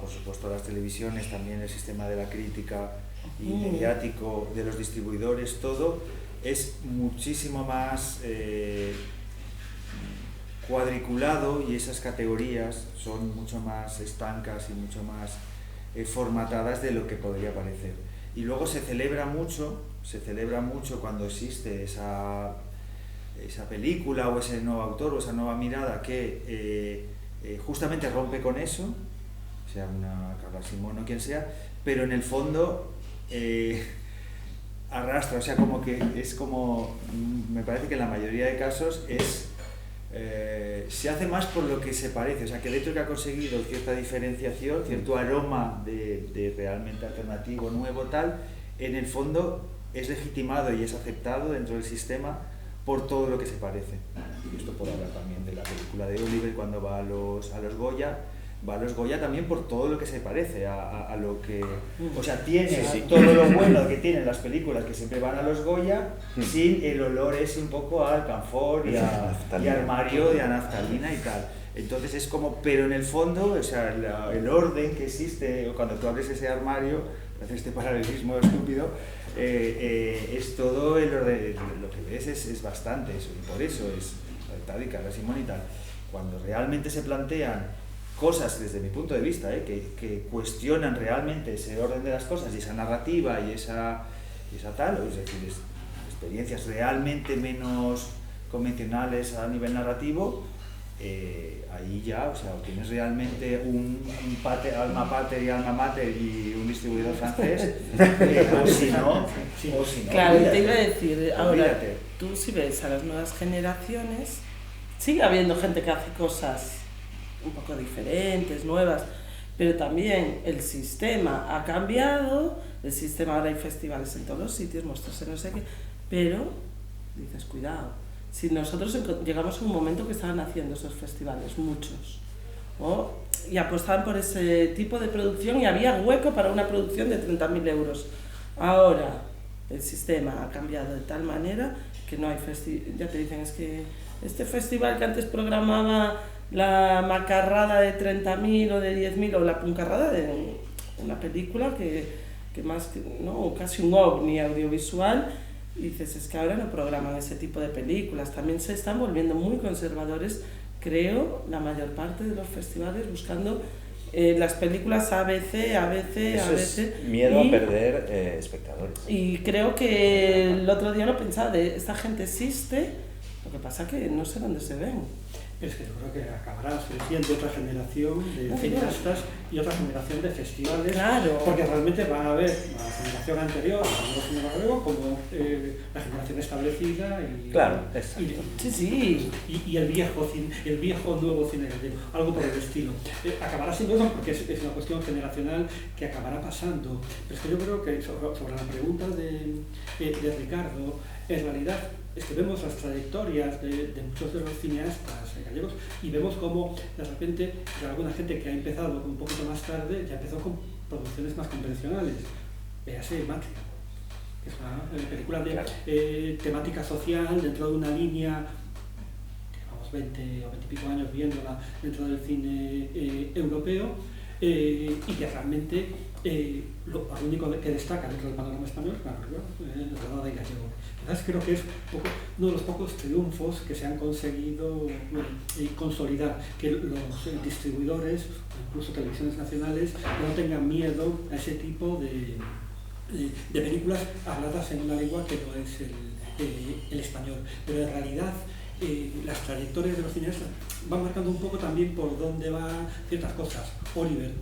por supuesto las televisiones, también el sistema de la crítica y mediático, de los distribuidores, todo es muchísimo más cuadriculado y esas categorías son mucho más estancas y mucho más formatadas de lo que podría parecer. Y luego se celebra mucho cuando existe esa película o ese nuevo autor o esa nueva mirada que justamente rompe con eso, sea una Carla Simón o quien sea, pero en el fondo arrastra, o sea, como que es como, me parece que en la mayoría de casos se hace más por lo que se parece, o sea, que el hecho que ha conseguido cierta diferenciación, cierto aroma de realmente alternativo, nuevo, tal, en el fondo es legitimado y es aceptado dentro del sistema por todo lo que se parece. Y esto puedo hablar también de la película de Oliver cuando va a los Goya. Va a los Goya también por todo lo que se parece a lo que... O sea, tiene todo lo bueno que tienen las películas que siempre van a los Goya, sin el olor ese un poco a alcanfor y a armario y a naftalina y tal. Entonces es como, pero en el fondo, o sea, el orden que existe, cuando tú abres ese armario, haces este paralelismo estúpido, es todo el orden, lo que ves es bastante eso, y por eso es tal y Carla Simón y tal. Cuando realmente se plantean cosas desde mi punto de vista, que cuestionan realmente ese orden de las cosas y esa narrativa y esa tal, es decir, experiencias realmente menos convencionales a nivel narrativo, ahí ya, o sea, o tienes realmente un alma pater y alma mater y un distribuidor francés, o si no, claro, olvídate, te iba a decir, ahora, olvídate. tú si ves a las nuevas generaciones, sigue habiendo gente que hace cosas un poco diferentes, nuevas, pero también el sistema ha cambiado, el sistema ahora hay festivales en todos los sitios, muestras en no sé qué, pero dices, cuidado, si nosotros llegamos a un momento que estaban haciendo esos festivales, muchos, ¿no? Y apostaban por ese tipo de producción y había hueco para una producción de 30.000 euros. Ahora el sistema ha cambiado de tal manera que no hay ya te dicen, es que este festival que antes programaba la macarrada de 30.000 o de 10.000 o la puncarrada de una película que más, no, casi un ovni audiovisual, y dices, es que ahora no programan ese tipo de películas, también se están volviendo muy conservadores, creo, la mayor parte de los festivales buscando las películas ABC. Es miedo a perder espectadores. Y creo que el otro día lo pensaba, esta gente existe, lo que pasa que no sé dónde se ven. Es que yo creo que acabará surgiendo otra generación de cineastas y otra generación de festivales, claro, porque realmente va a haber la generación anterior, como la generación establecida y, claro, y el viejo nuevo cine gallego, algo por el estilo. Acabará siendo eso porque es una cuestión generacional que acabará pasando. Pero es que yo creo que sobre la pregunta de Ricardo, en realidad es que vemos las trayectorias de muchos de los cineastas gallegos y vemos cómo de repente alguna gente que ha empezado un poquito más tarde ya empezó con producciones más convencionales. Véase Matria, que es una película de temática social dentro de una línea que llevamos 20 o 20 y pico años viéndola dentro del cine europeo, y que realmente lo único que destaca dentro del panorama español es el rodado de gallego. Quizás creo que es uno de los pocos triunfos que se han conseguido consolidar, que los distribuidores, incluso televisiones nacionales, no tengan miedo a ese tipo de películas habladas en una lengua que no es el español. Pero en realidad las trayectorias de los cineastas van marcando un poco también por dónde van ciertas cosas. Oliver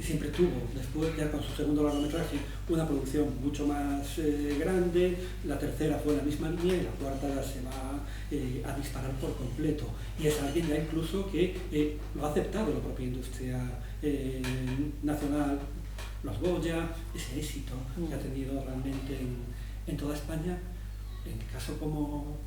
siempre tuvo, después ya con su segundo largometraje, una producción mucho más grande, la tercera fue en la misma línea y la cuarta ya se va a disparar por completo. Y es alguien ya incluso que lo ha aceptado la propia industria nacional, los Goya, ese éxito que ha tenido realmente en toda España. En caso como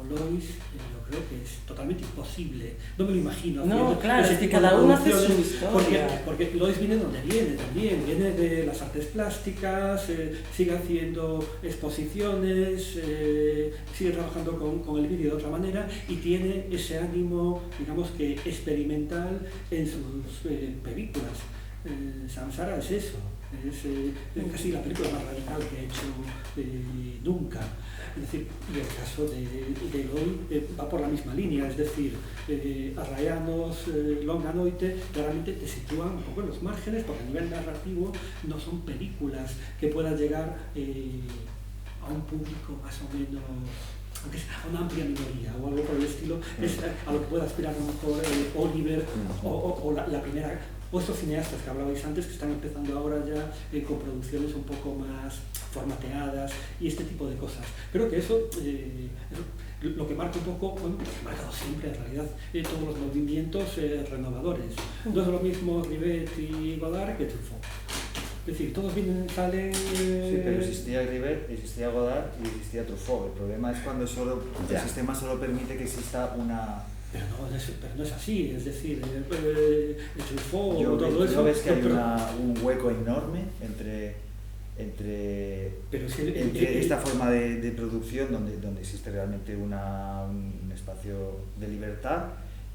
Lois, yo creo que es totalmente imposible, no me lo imagino. No, claro, es que cada uno hace su historia. Porque Lois viene donde viene también, viene de las artes plásticas, sigue haciendo exposiciones, sigue trabajando con el vídeo de otra manera y tiene ese ánimo, digamos que experimental en sus películas. Samsara es eso, es casi la película más radical que he hecho nunca. Es decir, y el caso de Eloi va por la misma línea, es decir, Arraianos, Longa Noite, claramente te sitúan un poco en los márgenes, porque a nivel narrativo no son películas que puedan llegar a un público más o menos, aunque sea a una amplia minoría o algo por el estilo, es a lo que puede aspirar a lo mejor Oliver o la primera, o estos cineastas que hablabais antes que están empezando ahora ya con producciones un poco más formateadas y este tipo de cosas. Creo que eso lo que marca un poco, bueno, lo que ha marcado siempre en realidad todos los movimientos renovadores. No es lo mismo Rivet y Godard que Truffaut. Es decir, todos salen... Sí, pero existía Rivet, existía Godard y existía Truffaut. El problema es cuando el sistema solo permite que exista una... Pero no es así, es decir, Truffaut... Yo ves que hay un hueco enorme entre esta forma de producción donde existe realmente un espacio de libertad,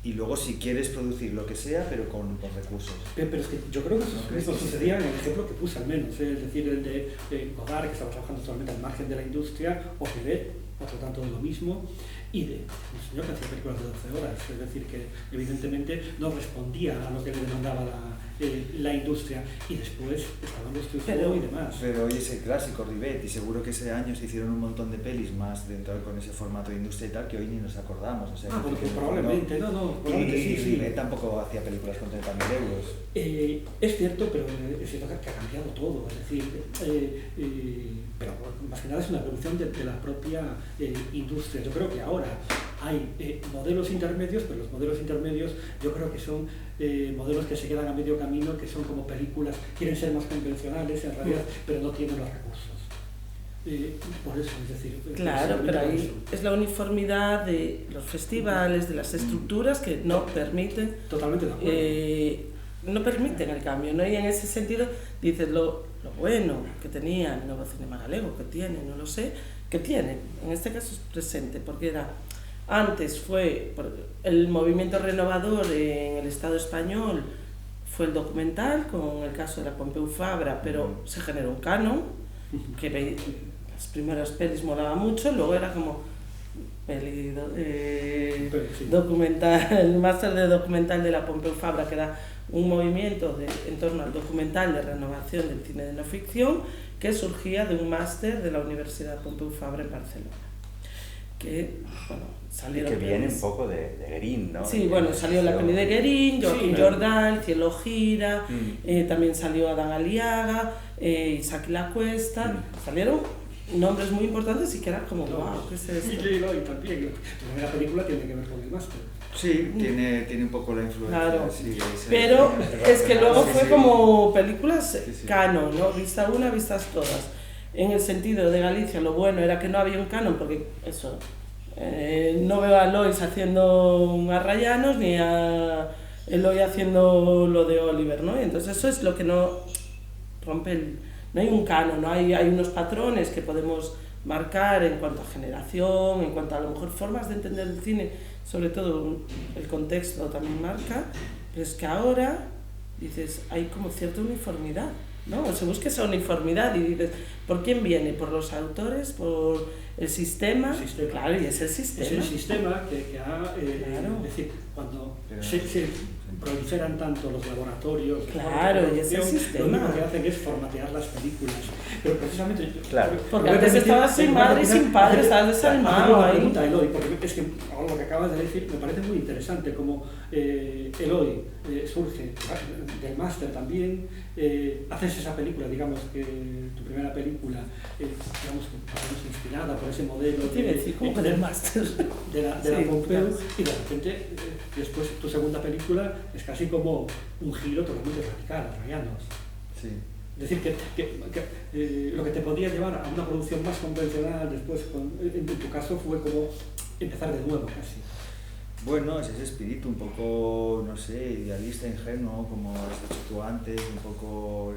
y luego si quieres producir lo que sea, pero con recursos. Pero es que yo creo que eso sucedía en el ejemplo que puse al menos, es decir, el de Godard, que estaba trabajando totalmente al margen de la industria, o Rivet, otro tanto de lo mismo, y de un señor que hacía películas de 12 horas, es decir, que evidentemente no respondía a lo que le demandaba la industria, y después estaban los Truffaut y demás. Pero hoy es el clásico Rivet, y seguro que ese año se hicieron un montón de pelis más dentro con ese formato de industria y tal, que hoy ni nos acordamos. O sea, porque probablemente, probablemente sí. Rivet tampoco hacía películas con 30.000 euros. Es cierto, pero es cierto que ha cambiado todo, es decir, pero más que nada es una evolución de la propia industria. Yo creo que ahora hay modelos intermedios, pero los modelos intermedios yo creo que son modelos que se quedan a medio camino, que son como películas, quieren ser más convencionales en realidad, pero no tienen los recursos. Por eso, es decir... Claro, pero ahí es la uniformidad de los festivales, de las estructuras que no permiten... Totalmente de acuerdo. No permiten el cambio, ¿no? Y en ese sentido dices lo bueno que tenía el nuevo cinema galego, que tiene, no lo sé, que tiene, en este caso es presente, porque antes fue el movimiento renovador en el Estado español, fue el documental con el caso de la Pompeu Fabra, pero se generó un canon, que las primeras pelis molaba mucho, luego era como documental, el máster de documental de la Pompeu Fabra, que era un movimiento en torno al documental de renovación del cine de no ficción, que surgía de un máster de la Universidad Pompeu Fabra en Barcelona. Que, bueno, salieron... Que viene un poco de Guérin, ¿no? Sí, bueno, salió la peli de Guérin, Joaquín Jordán, Cielo Gira, también salió Adán Aliaga, Isaac Lacuesta, salieron nombres muy importantes y que era como, wow, ¿qué es esto? Y también, la primera película tiene que ver con el máster. Sí, tiene un poco la influencia. Claro, sí, pero es que luego fue como películas canon, ¿no? Vista una, vistas todas. En el sentido de Galicia, lo bueno era que no había un canon, porque eso, no veo a Lois haciendo un Arraianos ni a Eloi haciendo lo de Oliver, ¿no? Y entonces eso es lo que no rompe no hay un canon, ¿no? Hay unos patrones que podemos marcar en cuanto a generación, en cuanto a lo mejor formas de entender el cine, sobre todo el contexto también marca, pero es que ahora dices, hay como cierta uniformidad, ¿no? Se busca esa uniformidad y dices, ¿por quién viene? ¿Por los autores? ¿Por el sistema? Claro, y es el sistema. Es el sistema que ha... claro. Es decir, cuando se proliferan tanto los laboratorios... Claro, y es el sistema. Lo único que hacen es formatear las películas. Pero precisamente... Claro. Porque antes estabas sin madre y sin padre, estabas desalmado ahí. Pregunta, Eloi, porque es que ahora lo que acabas de decir me parece muy interesante, como Eloi surge del máster también, haces esa película, digamos que tu primera película, digamos inspirada por ese modelo del máster de la Pompeu, y de repente después tu segunda película es casi como un giro totalmente radical, Arraianos. Sí. Es decir, que lo que te podía llevar a una producción más convencional después, en tu caso, fue como empezar de nuevo casi. Bueno, es ese espíritu un poco, no sé, idealista, ingenuo, como has dicho tú antes, un poco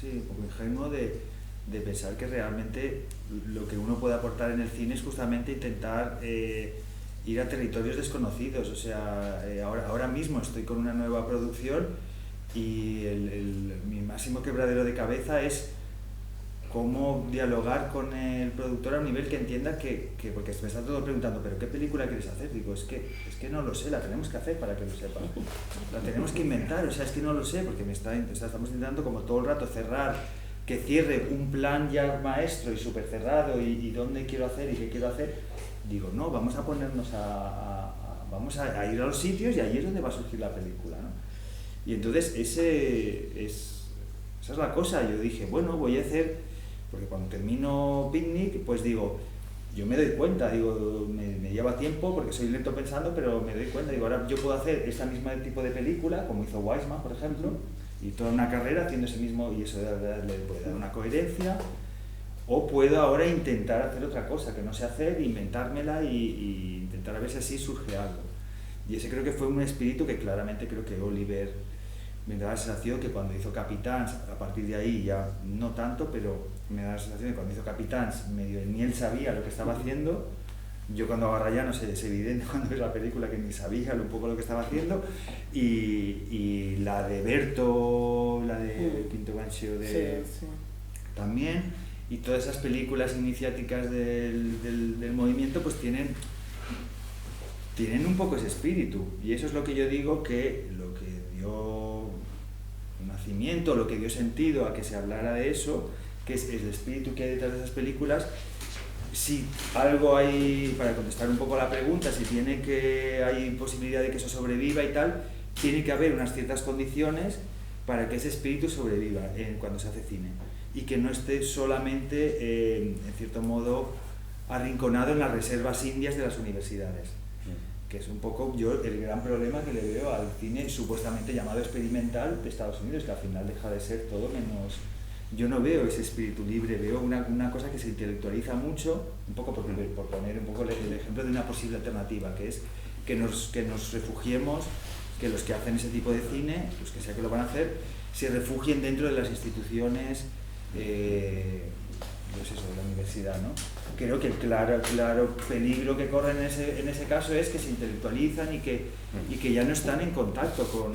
ingenuo de pensar que realmente lo que uno puede aportar en el cine es justamente intentar ir a territorios desconocidos. O sea, ahora mismo estoy con una nueva producción y mi máximo quebradero de cabeza es cómo dialogar con el productor a un nivel que entienda porque me está todo preguntando, ¿pero qué película quieres hacer? Digo, es que no lo sé, la tenemos que hacer para que lo sepa. La tenemos que inventar, o sea, es que no lo sé, porque estamos intentando como todo el rato cerrar, que cierre un plan ya maestro y súper cerrado y dónde quiero hacer y qué quiero hacer. Digo, no, vamos a ponernos vamos a ir a los sitios y ahí es donde va a surgir la película, ¿no? Y entonces esa es la cosa. Yo dije, bueno, voy a hacer, porque cuando termino Picnic, pues digo, yo me doy cuenta, digo, me lleva tiempo porque soy lento pensando, pero me doy cuenta, digo, ahora yo puedo hacer ese mismo tipo de película, como hizo Weisman, por ejemplo, y toda una carrera haciendo ese mismo, y eso le puede dar una coherencia, o puedo ahora intentar hacer otra cosa que no sé hacer, inventármela y intentar a ver si así surge algo. Y ese creo que fue un espíritu que claramente creo que Oliver me da la sensación que cuando hizo Capitans, a partir de ahí ya no tanto, pero me da la sensación de que cuando hizo Capitans medio ni él sabía lo que estaba haciendo. Yo cuando hago Rayanos es evidente cuando ves la película que ni sabía un poco lo que estaba haciendo, y la de Berto, la de Quinto Gancio también, y todas esas películas iniciáticas del movimiento pues tienen un poco ese espíritu, y eso es lo que yo digo que lo que dio nacimiento, lo que dio sentido a que se hablara de eso, que es el espíritu que hay detrás de esas películas. Si algo hay, para contestar un poco a la pregunta, si hay posibilidad de que eso sobreviva y tal, tiene que haber unas ciertas condiciones para que ese espíritu sobreviva cuando se hace cine, y que no esté solamente, en cierto modo, arrinconado en las reservas indias de las universidades, que es un poco el gran problema que le veo al cine supuestamente llamado experimental de Estados Unidos, que al final deja de ser todo menos. Yo no veo ese espíritu libre, veo una cosa que se intelectualiza mucho, un poco por poner un poco el ejemplo de una posible alternativa, que es que nos refugiemos, que los que hacen ese tipo de cine, pues que sea que lo van a hacer, se refugien dentro de las instituciones, pues eso, de la universidad, ¿no? Creo que el claro peligro que corre en ese caso es que se intelectualizan y que ya no están en contacto con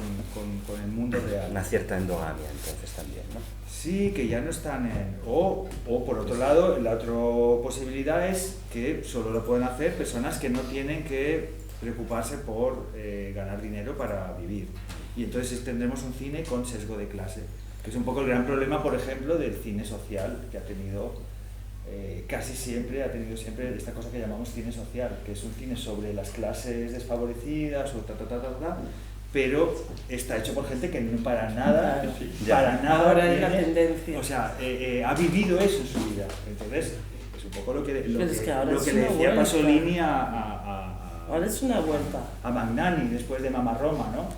el mundo real. Una cierta endogamia, entonces, también, ¿no? Sí, que ya no están o por otro lado, la otra posibilidad es que solo lo pueden hacer personas que no tienen que preocuparse por ganar dinero para vivir. Y entonces tendremos un cine con sesgo de clase, que es un poco el gran problema, por ejemplo, del cine social, que ha tenido siempre esta cosa que llamamos cine social, que es un cine sobre las clases desfavorecidas o pero está hecho por gente que no para nada ahora es la tendencia. O sea, ha vivido eso en su vida. Entonces, es un poco lo que le decía Pasolini ahora es una vuelta a Magnani después de Mamma Roma, ¿no?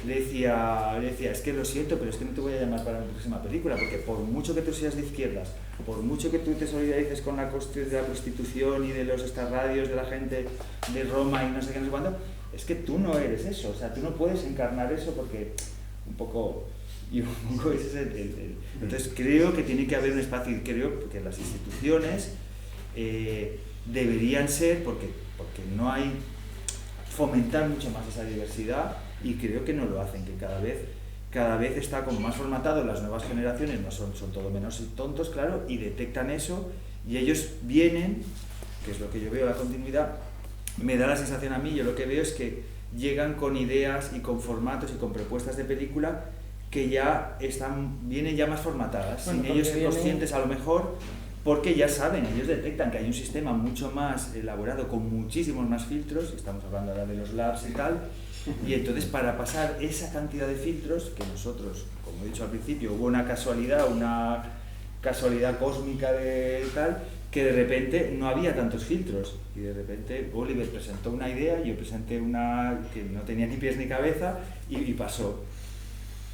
Le decía, es que lo siento, pero es que no te voy a llamar para mi próxima película, porque por mucho que tú seas de izquierdas, por mucho que tú te solidarices con la cuestión de la prostitución y de estas radios de la gente de Roma y no sé qué, no sé cuándo, es que tú no eres eso, o sea, tú no puedes encarnar eso porque un poco ese es el. Entonces creo que tiene que haber un espacio, y creo que las instituciones deberían ser, porque no hay, fomentar mucho más esa diversidad, y creo que no lo hacen, que cada vez está como más formatado, las nuevas generaciones no son todo menos tontos, claro, y detectan eso, y ellos vienen, que es lo que yo veo, la continuidad. Me da la sensación a mí, yo lo que veo es que llegan con ideas y con formatos y con propuestas de película que ya vienen ya más formatadas, sin ellos ser conscientes a lo mejor, porque ya saben, ellos detectan que hay un sistema mucho más elaborado, con muchísimos más filtros, estamos hablando ahora de los labs y tal, y entonces para pasar esa cantidad de filtros, que nosotros, como he dicho al principio, hubo una casualidad cósmica de tal, que de repente no había tantos filtros, y de repente Oliver presentó una idea, yo presenté una que no tenía ni pies ni cabeza, y pasó.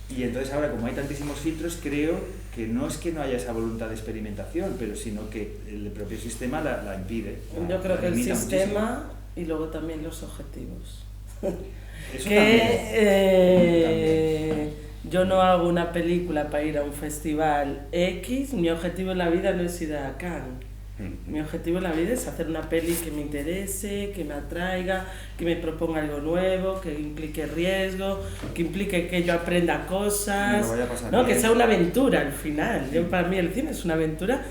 Y entonces ahora, como hay tantísimos filtros, creo que no es que no haya esa voluntad de experimentación, pero sino que el propio sistema la impide. Yo creo que el sistema muchísimo. Y luego también los objetivos. Eso también. Yo no hago una película para ir a un festival X, mi objetivo en la vida no es ir a Cannes. Mi objetivo en la vida es hacer una peli que me interese, que me atraiga, que me proponga algo nuevo, que implique riesgo, que implique que yo aprenda cosas, Me lo vaya a pasar ¿no? Que bien. sea una aventura al final. Para mí el cine es una aventura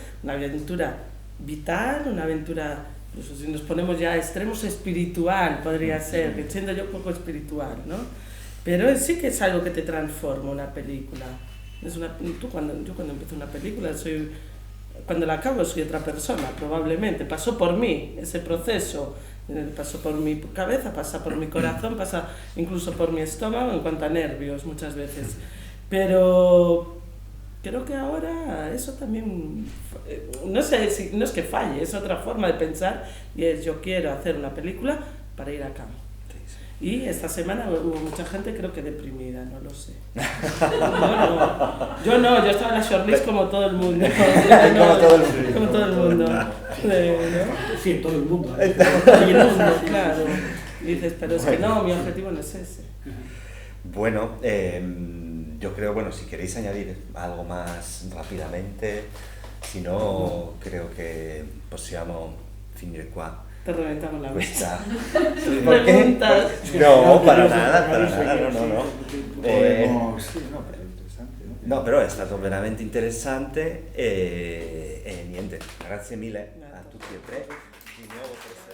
vital, una aventura, incluso si nos ponemos ya a extremos, espiritual podría ser, que siendo yo un poco espiritual, ¿no? Pero sí que es algo que te transforma una película. Yo cuando empiezo una película cuando la acabo soy otra persona, probablemente. Pasó por mí ese proceso, pasó por mi cabeza, pasa por mi corazón, pasa incluso por mi estómago en cuanto a nervios muchas veces. Pero creo que ahora eso también, no sé, no es que falle, es otra forma de pensar y es yo quiero hacer una película para ir a campo. Y esta semana hubo mucha gente, creo que deprimida, no lo sé. Yo estaba en la shortlist como todo el mundo. Como todo el mundo. Sí, todo el mundo. Y el mundo, claro. Y dices, pero es que no, mi objetivo no es ese. Bueno, yo creo, bueno, si queréis añadir algo más rápidamente, si no, creo que possiamo finire qua. Te reventamos la mesa. Preguntas. No, para nada, no. Sì, no, però è interessante. No, però è stato veramente interessante e niente, grazie mille a tutti e tre. Di nuovo per